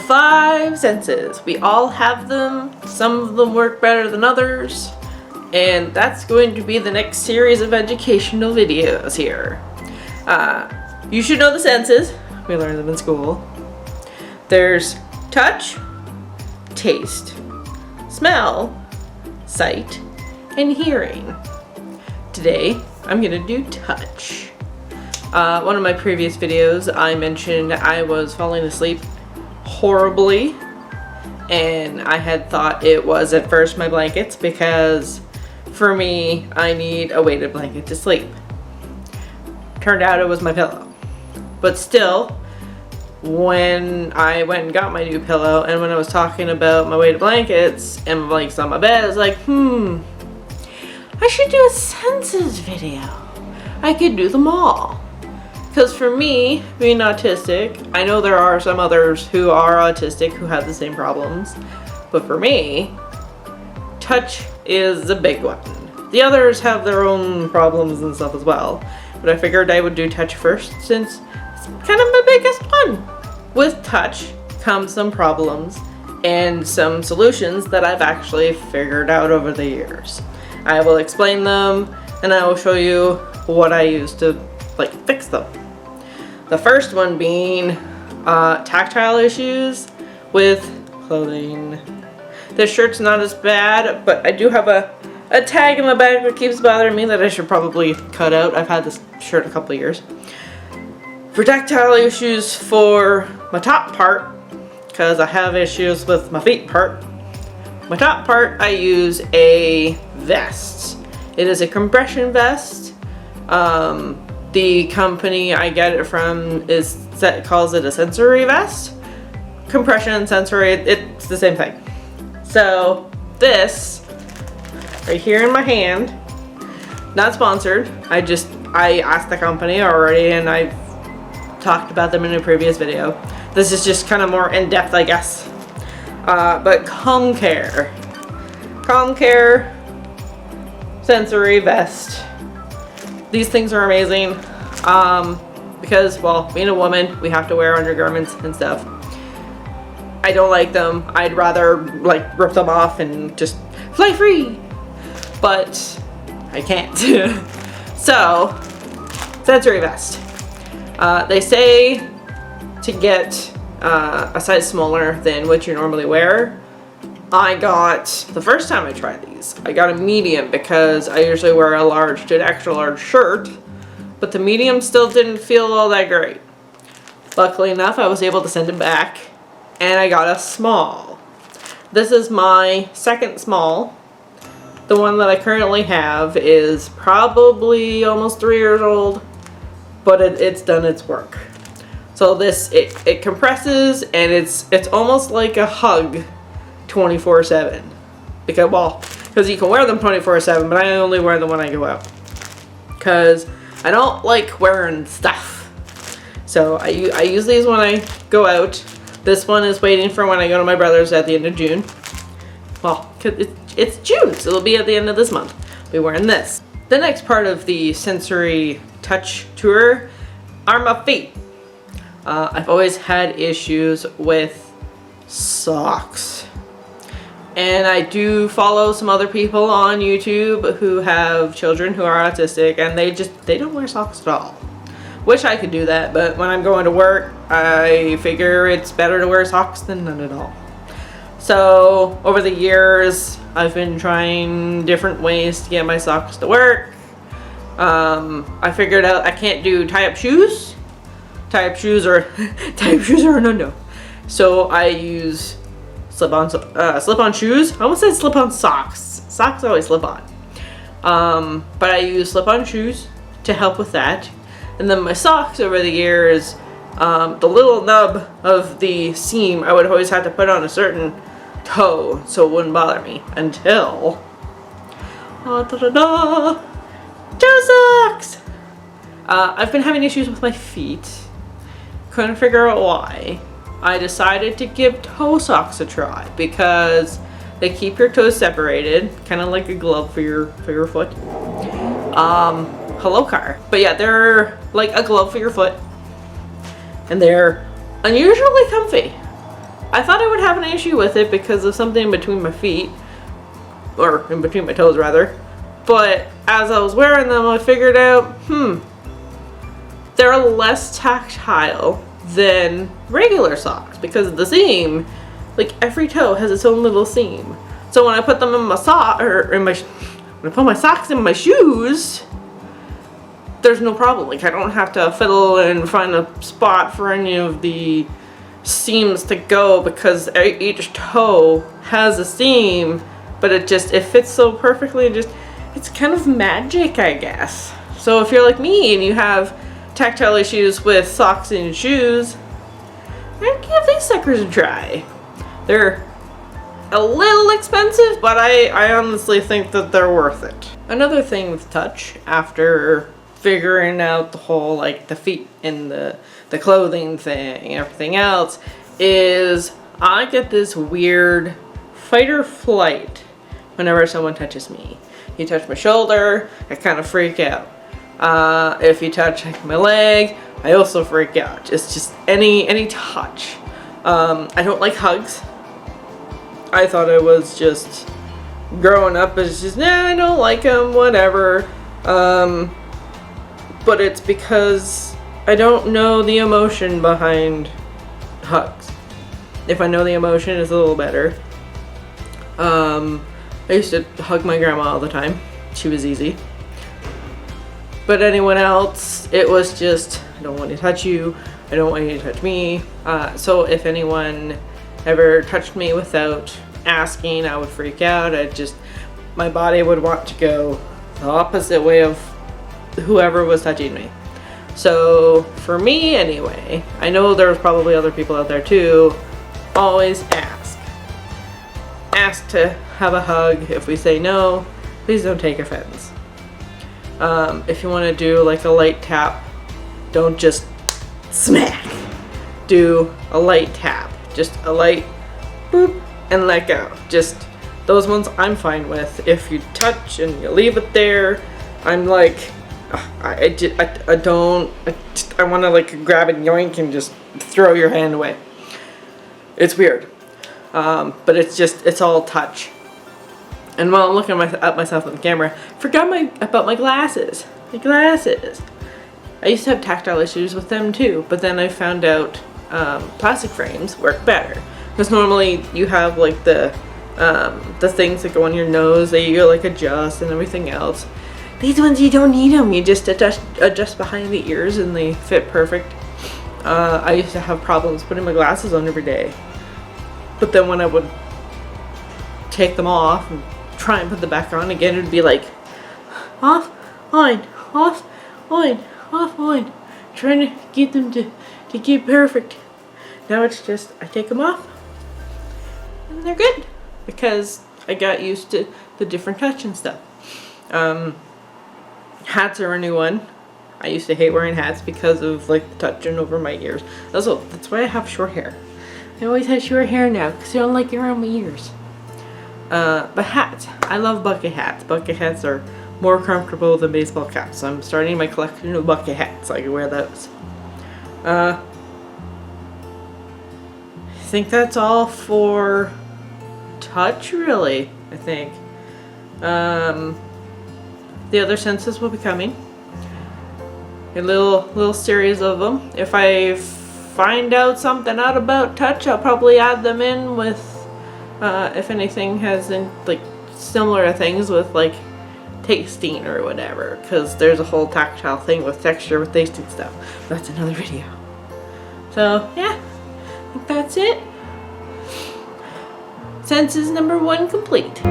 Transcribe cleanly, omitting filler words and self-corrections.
5 senses. We all have them. Some of them work better than others. And that's going to be the next series of educational videos here. You should know the senses. We learned them in school. There's touch, taste, smell, sight, and hearing. Today, I'm gonna do touch. One of my previous videos, I mentioned I was falling asleep horribly, and I had thought it was at first my blankets because for me, I need a weighted blanket to sleep. Turned out it was my pillow. But still, when I went and got my new pillow and when I was talking about my weighted blankets and blankets on my bed, I was like, I should do a senses video. I could do them all. Because for me, being autistic, I know there are some others who are autistic who have the same problems, but for me, touch is the big one. The others have their own problems and stuff as well, but I figured I would do touch first since it's kind of my biggest one. With touch comes some problems and some solutions that I've actually figured out over the years. I will explain them and I will show you what I use to fix them. The first one being tactile issues with clothing. This shirt's not as bad, but I do have a tag in my back that keeps bothering me that I should probably cut out. I've had this shirt a couple of years. For tactile issues for my top part, because I have issues with my feet part, my top part I use a vest. It is a compression vest. The company I get it from calls it a sensory vest. Compression and sensory, it's the same thing. So this right here in my hand, not sponsored. I asked the company already and I've talked about them in a previous video. This is just kind of more in depth, I guess. But Calm Care sensory vest. These things are amazing because, well, being a woman, we have to wear undergarments and stuff. I don't like them. I'd rather rip them off and just fly free, but I can't. So, sensory vest. They say to get a size smaller than what you normally wear. The first time I tried these, I got a medium because I usually wear a large to an extra large shirt, but the medium still didn't feel all that great. Luckily enough, I was able to send it back and I got a small. This is my second small. The one that I currently have is probably almost 3 years old, but it's done its work. So this, it compresses and it's almost like a hug 24/7. Because you can wear them 24/7, but I only wear them when I go out. Because I don't like wearing stuff. So I use these when I go out. This one is waiting for when I go to my brother's at the end of June. Well, it's June, so it'll be at the end of this month. I'll be wearing this. The next part of the sensory touch tour are my feet. I've always had issues with socks. And I do follow some other people on YouTube who have children who are autistic and they don't wear socks at all. Wish I could do that, but when I'm going to work, I figure it's better to wear socks than none at all. So over the years, I've been trying different ways to get my socks to work. I figured out I can't do tie-up shoes. Tie-up shoes are a no-no. So I use slip-on shoes. I almost said slip-on socks. Socks always slip on. But I use slip-on shoes to help with that. And then my socks over the years, the little nub of the seam, I would always have to put on a certain toe so it wouldn't bother me until toe socks. I've been having issues with my feet. Couldn't figure out why. I decided to give toe socks a try because they keep your toes separated, kind of like a glove for your foot. Hello, car. But yeah, they're like a glove for your foot, and they're unusually comfy. I thought I would have an issue with it because of something in between my feet, or in between my toes rather. But as I was wearing them, I figured out, they're less tactile than regular socks because of the seam. Like every toe has its own little seam. So when I put them in my when I put my socks in my shoes, there's no problem. Like I don't have to fiddle and find a spot for any of the seams to go because each toe has a seam, but it fits so perfectly. It's kind of magic, I guess. So if you're like me and you have tactile issues with socks and shoes, I'd give these suckers a try. They're a little expensive, but I honestly think that they're worth it. Another thing with touch, after figuring out the whole like the feet and the clothing thing and everything else, is I get this weird fight or flight whenever someone touches me. You touch my shoulder, I kind of freak out. If you touch my leg, I also freak out. It's just any touch. I don't like hugs. I thought it was just growing up as just, nah, I don't like them, whatever. But it's because I don't know the emotion behind hugs. If I know the emotion, it's a little better. I used to hug my grandma all the time. She was easy. But anyone else, it was just, I don't want to touch you. I don't want you to touch me. So if anyone ever touched me without asking, I would freak out. My body would want to go the opposite way of whoever was touching me. So for me anyway, I know there's probably other people out there too, always ask. Ask to have a hug. If we say no, please don't take offense. If you want to do like a light tap, don't just smack. Do a light tap. Just a light boop and let go. Just those ones I'm fine with. If you touch and you leave it there, I'm like, I want to like grab it and yoink and just throw your hand away. It's weird. But it's all touch. And while I'm looking at myself on the camera, I forgot about my glasses. My glasses. I used to have tactile issues with them too, but then I found out plastic frames work better. Because normally you have like the things that go on your nose that you like adjust and everything else. These ones you don't need them. You just adjust behind the ears and they fit perfect. I used to have problems putting my glasses on every day. But then when I would take them off and try and put them back on again, it would be like off, on, off, on, off, on. Trying to get them to get perfect. Now it's just, I take them off and they're good. Because I got used to the different touch and stuff. Hats are a new one. I used to hate wearing hats because of like the touching over my ears. That's why I have short hair. I always have short hair now because I don't like it around my ears. But hats. I love bucket hats. Bucket hats are more comfortable than baseball caps. So I'm starting my collection of bucket hats so I can wear those. I think that's all for touch, really. I think. The other senses will be coming. A little series of them. If I find out something out about touch, I'll probably add them in with, if anything has like similar things with like tasting or whatever, because there's a whole tactile thing with texture with tasting stuff. That's another video. So yeah, I think that's it. Senses number 1 complete.